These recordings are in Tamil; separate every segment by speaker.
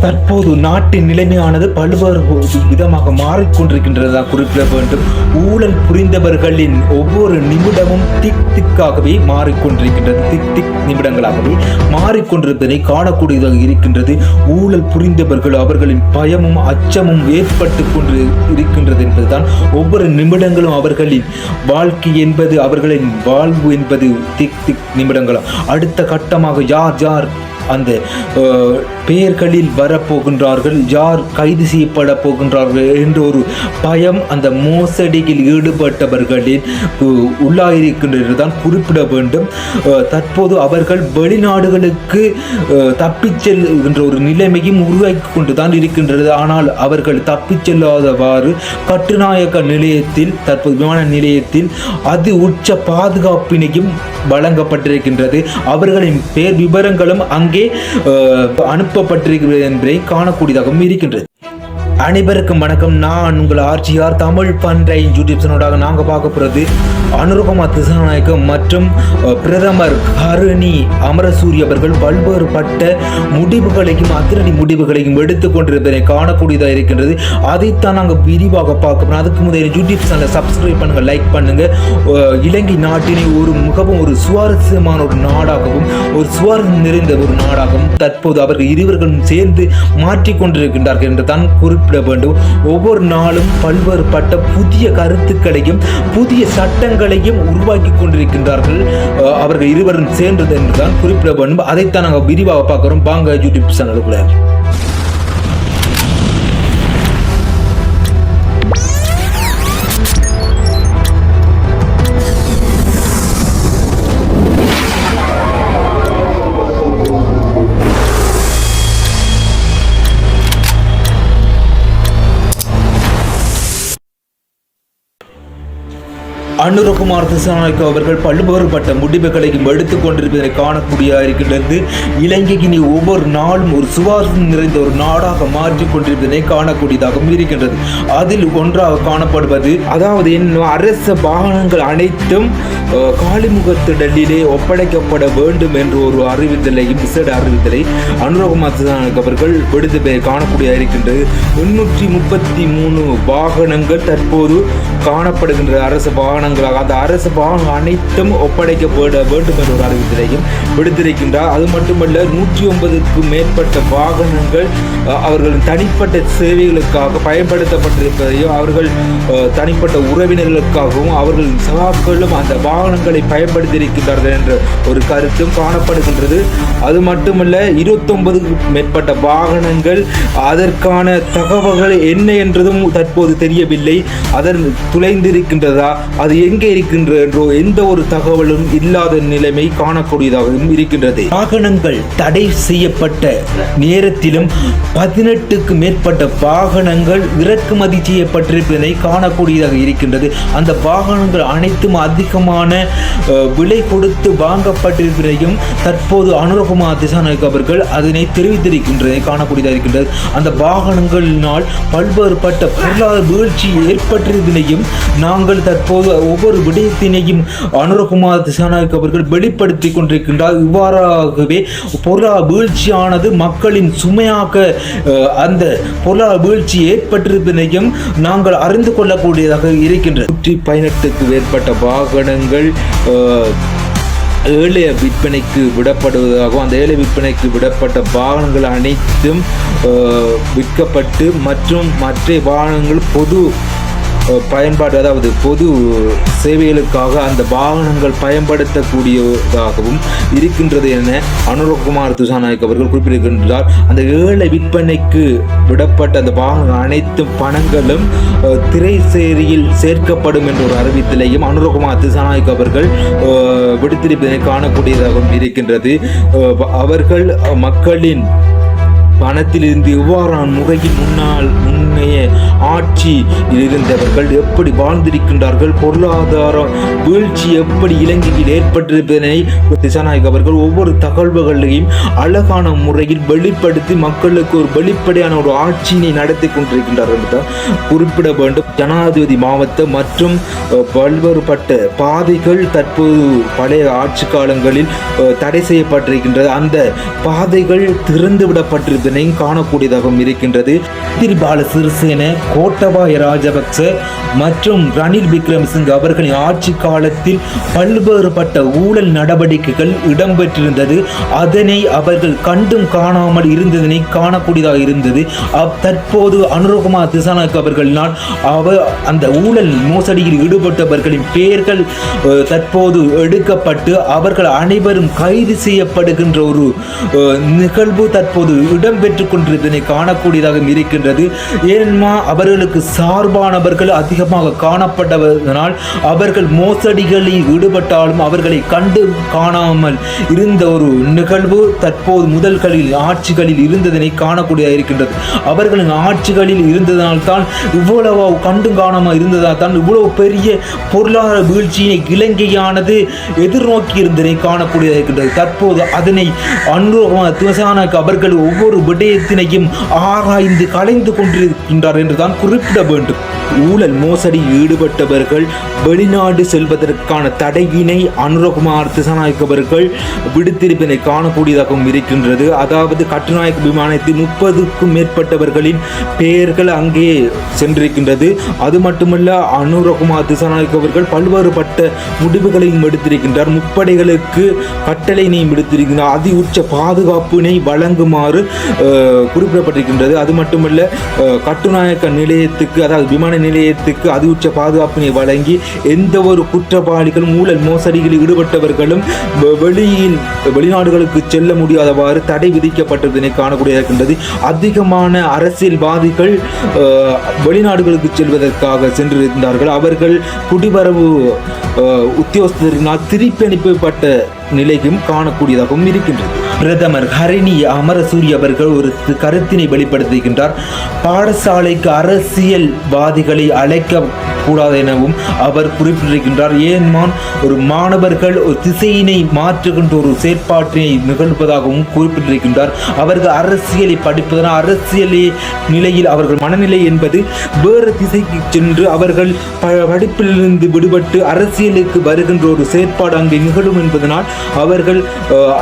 Speaker 1: தற்போது நாட்டின் நிலைமையானது பல்வேறு விதமாக மாறிக்கொண்டிருக்கின்றதா குறிப்பிட வேண்டும். ஊழல் புரிந்தவர்களின் ஒவ்வொரு நிமிடமும் திக் திக்காகவே மாறிக்கொண்டிருக்கின்றது. திக் நிமிடங்களாகவே மாறிக்கொண்டிருப்பதை காணக்கூடியதாக இருக்கின்றது. ஊழல் புரிந்தவர்கள் அவர்களின் பயமும் அச்சமும் ஏற்பட்டு கொண்டு இருக்கின்றது என்பதுதான். ஒவ்வொரு நிமிடங்களும் அவர்களின் வாழ்க்கை என்பது, அவர்களின் வாழ்வு என்பது திக் நிமிடங்களும். அடுத்த கட்டமாக யார் அந்த பெயர்களில் வரப்போகின்றார்கள், யார் கைது செய்யப்பட போகின்றார்கள் என்ற ஒரு பயம் அந்த மோசடியில் ஈடுபட்டவர்களின் உள்ளாயிருக்கின்றது தான் குறிப்பிட வேண்டும். தற்போது அவர்கள் வெளிநாடுகளுக்கு தப்பிச் செல்கின்ற ஒரு நிலைமையும் உருவாக்கி கொண்டு தான் இருக்கின்றது. ஆனால் அவர்கள் தப்பிச் செல்லாதவாறு கட்டுநாயக்க நிலையத்தில், தற்போது விமான நிலையத்தில் அதி உச்ச பாதுகாப்பினையும் வழங்கப்பட்டிருக்கின்றது. அவர்களின் பேர் விவரங்களும் அங்கே அனுப்பப்பட்டிருக்கிறது என்பதை காணக்கூடியதாகவும் இருக்கின்றது. அனைவருக்கும் வணக்கம். நான் உங்கள் ஆர்ஜிஆர் தமிழ் பன்றை யூடியூப் சேனலாக நாங்கள் பார்க்க போகிறது அனுரகுமா திசாநாயக்க மற்றும் பிரதமர் கருணி அமரசூரிய அவர்கள் பல்வேறுபட்ட முடிவுகளையும் அதிரடி முடிவுகளையும் எடுத்துக்கொண்டிருப்பதை காணக்கூடியதாக இருக்கின்றது. அதைத்தான் நாங்கள் விரிவாக பார்க்க போகிறோம். அதுக்கு முதல் யூடியூப் சேனலை சப்ஸ்கிரைப் பண்ணுங்கள், லைக் பண்ணுங்கள். இலங்கை நாட்டினை மிகவும் ஒரு சுவாரஸ்யமான ஒரு நாடாகவும் ஒரு சுவாரஸ்யம் நிறைந்த ஒரு நாடாகவும் தற்போது அவர்கள் இருவர்களும் சேர்ந்து மாற்றிக்கொண்டிருக்கின்றார்கள் என்று தான் குறிப்பிட வேண்டும். ஒவ்வொரு நாளும் பல்வேறுபட்ட புதிய கருத்துக்களையும் புதிய சட்டங்களையும் உருவாக்கி கொண்டிருக்கின்றார்கள் அவர்கள் இருவரும் சேர்ந்தது என்றுதான் குறிப்பிட வேண்டும். அதைத்தான் நாங்கள் விரிவாக பார்க்கிறோம். வாங்க யூடியூப் சேனலுக்குள்ள. அனுரகுமார் திசாநாயக்க அவர்கள் பல்வேறுபட்ட முடிவுகளையும் எடுத்துக் கொண்டிருப்பதை காணக்கூடியதாக இருக்கின்றது. இலங்கைக்கு நீ ஒவ்வொரு நாளும் ஒரு சுவாசம் நிறைந்த ஒரு நாடாக மாற்றிக் கொண்டிருப்பதை காணக்கூடியதாகவும் இருக்கின்றது. அதில் ஒன்றாக காணப்படுவது, அதாவது அரச வாகனங்கள் அனைத்தும் காலிமுகத்திடலிலே ஒப்படைக்கப்பட வேண்டும் என்ற ஒரு அறிவித்தலையும் விசேட அறிவித்தலை அனுரகுமார் திசாநாயக்க அவர்கள் விடுதலை காணக்கூடியதாக இருக்கின்றது. 333 வாகனங்கள் தற்போது காணப்படுகின்ற அரசு வாகனங்களாக, அந்த அரசு வாகனம் அனைத்தும் ஒப்படைக்கப்பட வேண்டும் என்ற ஒரு அறிவித்தலையும் விடுத்திருக்கின்றார். அது மட்டுமல்ல, 109க்கும் மேற்பட்ட வாகனங்கள் அவர்களின் தனிப்பட்ட சேவைகளுக்காக பயன்படுத்தப்பட்டிருப்பதையும், அவர்கள் தனிப்பட்ட உறவினர்களுக்காகவும் அவர்களின் சகாக்களும் அந்த வாகனங்களை பயன்படுத்தியிருக்கின்றார்கள் என்ற ஒரு கருத்தும் காணப்படுகின்றது. அது மட்டுமல்ல, 29க்கும் மேற்பட்ட வாகனங்கள் அதற்கான தகவல்கள் என்ன என்றதும் தற்போது தெரியவில்லை. அதன் துளைந்திருக்கின்றதா, அது எங்கே இருக்கின்றோ எந்த ஒரு தகவலும் இல்லாத நிலைமை காணக்கூடியதாகவும் இருக்கின்றது. வாகனங்கள் தடை செய்யப்பட்ட நேரத்திலும் 18க்கு மேற்பட்ட வாகனங்கள் இறக்குமதி செய்யப்பட்டிருப்பதை காணக்கூடியதாக இருக்கின்றது. அந்த வாகனங்கள் அனைத்தும் அதிகமான விலை கொடுத்து வாங்கப்பட்டிருப்பதையும் தற்போது அனுரகுமார் திசாநாயக்க அவர்கள் அதனை தெரிவித்திருக்கின்றதை காணக்கூடியதாக இருக்கின்றது. அந்த வாகனங்களினால் பல்வேறுபட்ட பொருளாதார வீழ்ச்சி ஏற்பட்டிருப்பதையும் நாங்கள் தற்போது ஒவ்வொரு விடயத்தினையும் அனுரகுமார் திசாநாயக்க அவர்கள் வெளிப்படுத்தி கொண்டிருக்கின்றார். இவ்வாறாகவே பொருளாதார வீழ்ச்சியானது மக்களின் சுமையாக அந்த பொருளாதார வீழ்ச்சி ஏற்பட்டிருப்பதையும் நாங்கள் அறிந்து கொள்ளக்கூடியதாக இருக்கின்றது. 118க்கு மேற்பட்ட வாகனங்கள் ஏழை விற்பனைக்கு விடப்படுவதாகவும், அந்த ஏழை விற்பனைக்கு விடப்பட்ட வாகனங்கள் அனைத்தும் விற்கப்பட்டு மற்றும் மற்ற வாகனங்கள் பொது பயன்பாடு, அதாவது பொது சேவைகளுக்காக அந்த வாகனங்கள் பயன்படுத்தக்கூடியதாகவும் இருக்கின்றது என அனுரகுமார் திசாநாயக்க அவர்கள் குறிப்பிட்டிருக்கின்றார். அந்த ஏழை விற்பனைக்கு விடப்பட்ட அந்த வாகனங்கள் அனைத்து பணங்களும் திரைசேரியில் சேர்க்கப்படும் என்ற ஒரு அறிவித்தலையும் அனுரகுமார் திசாநாயக்க அவர்கள் விடுத்திருப்பதை காணக்கூடியதாகவும் இருக்கின்றது. அவர்கள் மக்களின் பணத்திலிருந்து இவ்வாறான முறையில் முன்னைய ஆட்சி இருந்தவர்கள் எப்படி வாழ்ந்திருக்கின்றார்கள், பொருளாதார வீழ்ச்சி எப்படி இலங்கையில் ஏற்பட்டிருப்பதனை திசாநாயக்க அவர்கள் ஒவ்வொரு தகவல்களையும் அழகான முறையில் வெளிப்படுத்தி மக்களுக்கு ஒரு வெளிப்படையான ஒரு ஆட்சியினை நடத்தி கொண்டிருக்கின்றார்கள் என்று குறிப்பிட வேண்டும். ஜனாதிபதி மாவட்டம் மற்றும் பல்வேறுபட்ட பாதைகள் தற்போது பழைய ஆட்சி காலங்களில் தடை செய்யப்பட்டிருக்கின்றது. அந்த பாதைகள் திறந்து விடப்பட்டிருப்பது இருப்பதனையும் காணக்கூடியதாகவும் இருக்கின்றது. மைத்திரிபால சிறிசேன, கோட்டபாய ராஜபக்ச மற்றும் ரணில் விக்ரமசிங்க அவர்களின் ஆட்சி காலத்தில் பல்வேறுபட்ட ஊழல் நடவடிக்கைகள் இடம்பெற்றிருந்தது. அதனை அவர்கள் கண்டும் காணாமல் இருந்ததனை காணக்கூடியதாக இருந்தது. தற்போது அனுரகுமார் திசாநாயக்க அவர்களினால் அந்த ஊழல் மோசடியில் ஈடுபட்டவர்களின் பெயர்கள் தற்போது எடுக்கப்பட்டு அவர்கள் அனைவரும் கைது செய்யப்படுகின்ற ஒரு நிகழ்வு தற்போது இடம்பெற்றுக் கொண்டிருப்பதனை காணக்கூடியதாக இருக்கின்றது. ஏன்னா அவர்களுக்கு சார்பானவர்கள் அதிகமாக காணப்பட்டதனால் அவர்கள் மோசடிகளில் ஈடுபட்டாலும் அவர்களை கண்டு காணாமல் இருந்த ஒரு நிகழ்வு தற்போது முதல்களில் ஆட்சிகளில் இருந்ததனை காணக்கூடியதாக இருக்கின்றது. அவர்களின் ஆட்சிகளில் இருந்ததனால் தான் இவ்வளவு கண்டு காணாமல் இருந்ததால் தான் இவ்வளவு பெரிய பொருளாதார வீழ்ச்சியினை இலங்கையானது எதிர்நோக்கி இருந்ததை காணக்கூடியதாக இருக்கின்றது. தற்போது அதனை அனுரகுமார் திசாநாயக்க அவர்கள் ஒவ்வொரு விடயத்தினையும் ஆராய்ந்து கலைந்து கொண்டிருக்கின்றார் என்றுதான் குறிப்பிட வேண்டும். ஊழல் மோசடியில் ஈடுபட்டவர்கள் வெளிநாடு செல்வதற்கான தடையினை அனுரகுமார் திசாநாயக்க அவர்கள் விடுத்திருப்பதை காணக்கூடியதாகவும் இருக்கின்றது. அதாவது கட்டுநாயக்க விமானத்தில் 30க்கும் மேற்பட்டவர்களின் பெயர்கள் அங்கே சென்றிருக்கின்றது. அது மட்டுமல்ல, அனுரகுமார் திசாநாயக்க அவர்கள் பல்வேறுபட்ட முடிவுகளையும் எடுத்திருக்கின்றார். முப்படைகளுக்கு கட்டளையினையும் எடுத்திருக்கின்றார். அதி உச்ச பாதுகாப்பினை வழங்குமாறு குறிப்பிடப்பட்டிருக்கின்றது. அது மட்டுமல்ல, கட்டுநாயக்க நிலையத்துக்கு, அதாவது விமான நிலையத்துக்கு அதி உச்ச பாதுகாப்பினை வழங்கி எந்த ஒரு குற்றவாளிகளும் ஊழல் மோசடிகளில் ஈடுபட்டவர்களும் வெளிநாடுகளுக்கு செல்ல முடியாதவாறு தடை விதிக்கப்பட்டதனை காணக்கூடியதாக இருக்கின்றது. அதிகமான அரசியல்வாதிகள் வெளிநாடுகளுக்கு செல்வதற்காக சென்றிருந்தார்கள். அவர்கள் குடிவரவு உத்தியோகஸ்தரினால் திருப்பி அனுப்பப்பட்ட நிலையும் காணக்கூடியதாகவும் இருக்கின்றது. பிரதமர் ஹரிணி அமரசூரிய அவர்கள் ஒரு கருத்தினை வெளிப்படுத்துகின்றார். பாடசாலைக்கு அரசியல்வாதிகளை அழைக்க கூடாது எனவும் அவர் குறிப்பிட்டிருக்கின்றார். ஏன்மான் ஒரு மாணவர்கள் ஒரு திசையினை மாற்றுகின்ற ஒரு செயற்பாட்டினை நிகழ்ப்பதாகவும் குறிப்பிட்டிருக்கின்றார். அவர்கள் அரசியலை படிப்பதனால் அரசியலே நிலையில் அவர்கள் மனநிலை என்பது வேறு திசைக்கு சென்று அவர்கள் படிப்பிலிருந்து விடுபட்டு அரசியலுக்கு வருகின்ற ஒரு செயற்பாடு அங்கே நிகழும் என்பதனால் அவர்கள்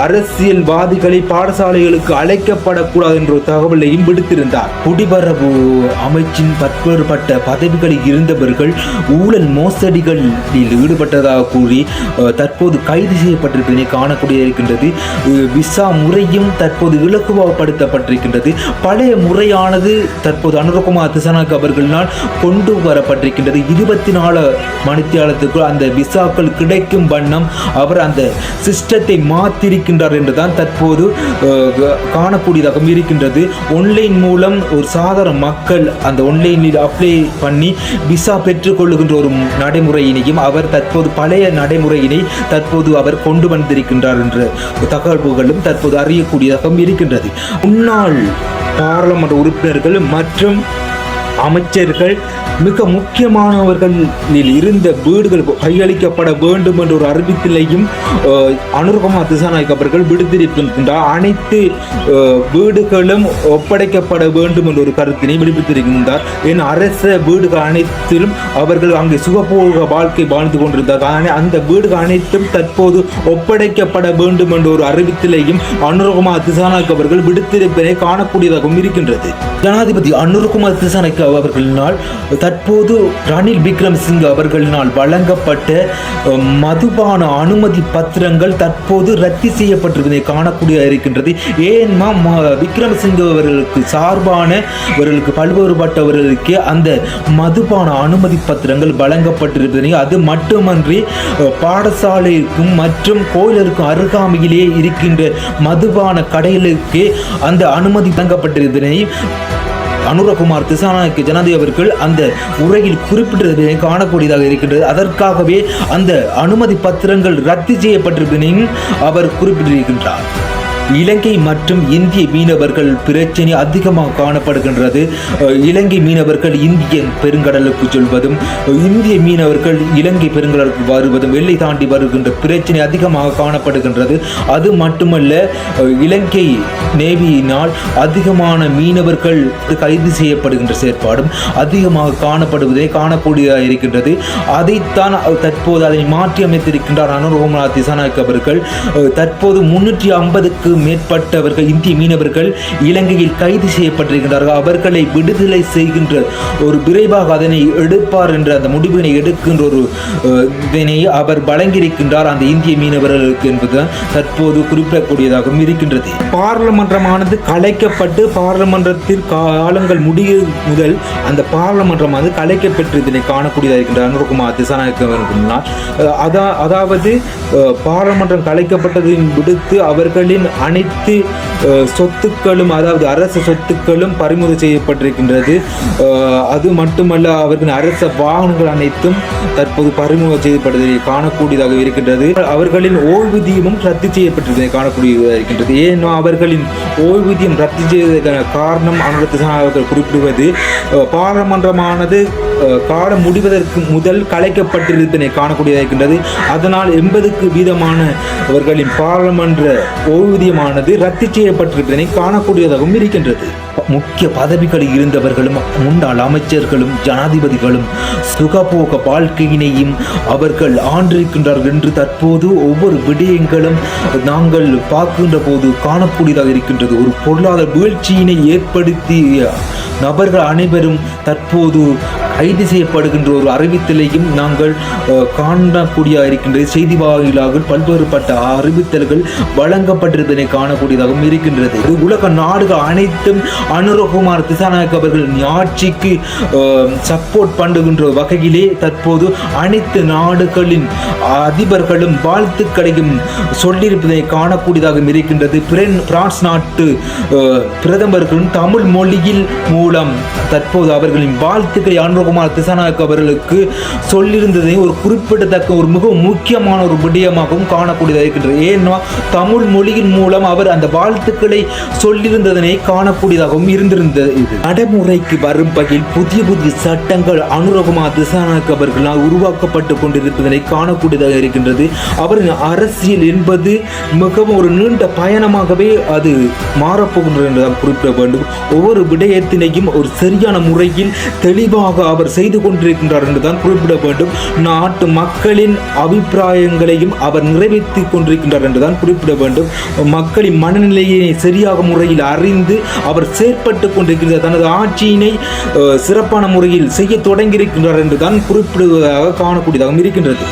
Speaker 1: அரசியல்வாதிகளை பாடசாலைகளுக்கு அழைக்கப்படக்கூடாது என்ற ஒரு தகவலையும் விடுத்திருந்தார். குடிவரவு அமைச்சின் பல்வேறுபட்ட பதவிகளில் இருந்தவர்கள் ஊழல் மோசடிகளில் ஈடுபட்டதாக கூறி தற்போது கைது செய்யப்பட்டிருப்பதை காணக்கூடிய இருக்கின்றது. விசா முறையும் தற்போது இலகுவாகப்படுத்தப்பட்டிருக்கின்றது. பழைய முறையானது தற்போது அனுரகுமார் திசாநாயக்க அவர்களினால் கொண்டு வரப்பட்டிருக்கின்றது. 24 மணித்தியாலத்துக்குள் அந்த விசாக்கள் கிடைக்கும் வண்ணம் அவர் அந்த சிஸ்டத்தை மாற்றிருக்கின்றார் என்றுதான் தற்போது காணக்கூடியதாக இருக்கின்றது. ஆன்லைன் மூலம் ஒரு சாதாரண மக்கள் அந்த ஆன்லைனில் அப்ளை பண்ணி விசா பெற்றுக்கொள்ளுகின்ற ஒரு நடைமுறையினையும் அவர் தற்போது பழைய நடைமுறையினை தற்போது அவர் கொண்டு வந்திருக்கின்றார் என்ற தகவல்களும் தற்போது அறியக்கூடியதாக இருக்கின்றது. முன்னாள் பாராளுமன்ற உறுப்பினர்கள் மற்றும் அமைச்சர்கள் மிக முக்கியமானவர்களில் இருந்த வீடுகள் கையளிக்கப்பட வேண்டும் என்ற ஒரு அறிவித்திலையும் அனுரகுமார் திசாநாயக்க அவர்கள் விடுத்திருக்கின்றார். அனைத்து வீடுகளும் ஒப்படைக்கப்பட வேண்டும் என்ற ஒரு கருத்தினை வெளிப்படுத்தியிருக்கின்றார். என் அரச வீடுகள் அனைத்திலும் அவர்கள் அங்கே சுகபோக வாழ்க்கை வாழ்ந்து கொண்டிருந்தார். அந்த வீடுகள் அனைத்தும் தற்போது ஒப்படைக்கப்பட வேண்டும் என்ற ஒரு அறிவித்திலையும் அனுரகுமார் திசாநாயக்க அவர்கள் விடுத்திருப்பதை காணக்கூடியதாகவும் இருக்கின்றது. ஜனாதிபதி அனுரகுமார் திசாநாயக்க அவர்களினால் தற்போது ரணில் விக்ரமசிங்க அவர்களினால் வழங்கப்பட்ட மதுபான அனுமதி பத்திரங்கள் தற்போது ரத்து செய்யப்பட்டிருப்பதை காணக்கூடிய இருக்கின்றது. ஏன்னா விக்ரமசிங்க அவர்களுக்கு சார்பானவர்களுக்கு பல்வேறுபட்டவர்களுக்கு அந்த மதுபான அனுமதி பத்திரங்கள் வழங்கப்பட்டிருப்பதை, அது மட்டுமன்றி பாடசாலைக்கும் மற்றும் கோயிலுக்கும் அருகாமையிலே இருக்கின்ற மதுபான கடைகளுக்கு அந்த அனுமதி வழங்கப்பட்டிருப்பதை அனுரகுமார் திசாநாயக்க ஜனாதிபதி அவர்கள் அந்த உரையில் குறிப்பிட்டதை காணக்கூடியதாக இருக்கின்றது. அதற்காகவே அந்த அனுமதி பத்திரங்கள் ரத்து செய்யப்பட்டிருப்பதையும் அவர் குறிப்பிட்டிருக்கின்றார். இலங்கை மற்றும் இந்திய மீனவர்கள் பிரச்சனை அதிகமாக காணப்படுகின்றது. இலங்கை மீனவர்கள் இந்திய பெருங்கடலுக்கு செல்வதும் இந்திய மீனவர்கள் இலங்கை பெருங்கடலுக்கு வருவதும் எல்லை தாண்டி வருகின்ற பிரச்சனை அதிகமாக காணப்படுகின்றது. அது மட்டுமல்ல, இலங்கை நேவியினால் அதிகமான மீனவர்கள் கைது செய்யப்படுகின்ற செயற்பாடும் அதிகமாக காணப்படுவதை காணக்கூடியதாக இருக்கின்றது. அதைத்தான் தற்போது அதை மாற்றி அமைத்திருக்கின்றார் அனுரகுமார் திசாநாயக்க அவர்கள். தற்போது 350க்கு மேற்பட்டவர்கள் இந்திய மீனவர்கள் இலங்கையில் கைது செய்யப்பட்டிருக்கின்றார்கள். அவர்களை விடுதலை செய்கின்ற ஒரு விரைவாக அதனை எடுப்பார் என்ற அந்த முடிவினை எடுக்கின்ற ஒரு இதனை அவர் வழங்கியிருக்கின்றார் அந்த இந்திய மீனவர்களுக்கு என்பது தற்போது குறிப்பிடக்கூடியதாகவும் இருக்கின்றது. பார்லமன்றமானது கலைக்கப்பட்டு பார்லமன்றத்தில் காலங்கள் முடியும் முதல் அந்த பார்லமன்றமானது கலைக்கப்பட்டு இதனை காணக்கூடியதாக இருக்கின்ற அனுரகுமார் திசாநாயக்க. அதாவது பார்லமன்றம் கலைக்கப்பட்டதின் விடுத்து அவர்களின் அனைத்து சொத்துக்களும், அதாவது அரசு சொத்துக்களும் பறிமுதல் செய்யப்பட்டிருக்கின்றது. அது மட்டுமல்ல, அவர்களின் அரச வாகனங்கள் அனைத்தும் தற்போது பறிமுதல் செய்யப்படுவதை காணக்கூடியதாக இருக்கின்றது. அவர்களின் ஓய்வூதியமும் ரத்து செய்யப்பட்டிருப்பதை காணக்கூடியதாக இருக்கின்றது. ஏன்னா அவர்களின் ஓய்வூதியம் ரத்து செய்வதற்கான காரணம் அவர்கள் குறிப்பிடுவது பாராளுமன்றமானது காலம் முடிவதற்கு முதல் கலைக்கப்பட்டிருப்பதை காணக்கூடியதாக இருக்கின்றது. அதனால் 80% அவர்களின் பாராளுமன்ற ஓய்வூதியமானது ரத்து செய்யப்பட்டிருப்பதை காணக்கூடியதாகவும் இருக்கின்றது. முக்கிய பதவிகளில் இருந்தவர்களும் முன்னாள் அமைச்சர்களும் ஜனாதிபதிகளும் சுகபோக வாழ்க்கையினையும் அவர்கள் ஆண்டிருக்கின்றார்கள் என்று தற்போது ஒவ்வொரு விடயங்களும் நாங்கள் பார்க்கின்ற போது காணக்கூடியதாக இருக்கின்றது. ஒரு பொருளாதார வீழ்ச்சியினை ஏற்படுத்திய நபர்கள் அனைவரும் தற்போது கைது செய்யப்படுகின்ற ஒரு அறிவித்தலையும் நாங்கள் காணக்கூடிய இருக்கின்றது. செய்தி வாயிலாக பல்வேறுபட்ட அறிவித்தல்கள் வழங்கப்பட்டிருப்பதை காணக்கூடியதாகவும் இருக்கின்றது. உலக நாடுகள் அனைத்தும் அனுரகுமார் திசாநாயக்க அவர்களின் ஆட்சிக்கு சப்போர்ட் பண்ணுகின்ற வகையிலே தற்போது அனைத்து நாடுகளின் அதிபர்களும் வாழ்த்துக்களையும் சொல்லியிருப்பதை காணக்கூடியதாக இருக்கின்றது. பிரான்ஸ் நாட்டு பிரதமர்களும் தமிழ் மொழியில் மூலம் தற்போது அவர்களின் வாழ்த்துக்களை அனுரகுமார் திசாநாயக்க அவர்களுக்கு சொல்லியிருந்ததை ஒரு குறிப்பிடத்தக்க ஒரு மிக முக்கியமான ஒரு விடயமாகவும் காணக்கூடியதாக இருக்கின்றது. ஏன்னா தமிழ் மொழியின் மூலம் அவர் அந்த வாழ்த்துக்களை சொல்லியிருந்ததனை காணக்கூடியதாகவும் இருந்திருந்தது. நடைமுறைக்கு வரும் வகையில் புதிய புதிய சட்டங்கள் அனுரகுமார் திசாநாயக்க அவர்களால் உருவாக்கப்பட்டு கொண்டிருப்பதனை காணக்கூடியதாக இருக்கின்றது. அவரின் அரசியல் என்பது மிகவும் ஒரு நீண்ட பயணமாகவே அது மாறப்போகின்றது என்றுதான் குறிப்பிட வேண்டும். ஒவ்வொரு விடயத்தினையும் ஒரு சரியான முறையில் தெளிவாக அவர் செய்து கொண்டிருக்கின்றார் என்றுதான் குறிப்பிட வேண்டும். நாட்டு மக்களின் அபிப்பிராயங்களையும் அவர் நிறைவேற்றிக் கொண்டிருக்கின்றார் என்றுதான் குறிப்பிட வேண்டும். மக்களின் மனநிலையை சரியாக முறையில் அறிந்து அவர் செயற்பட்டு கொண்டிருக்கின்ற தனது ஆட்சியினை சிறப்பான முறையில் செய்ய தொடங்கியிருக்கின்றார் என்றுதான் குறிப்பிடுவதாக காணக்கூடியதாகவும் இருக்கின்றது.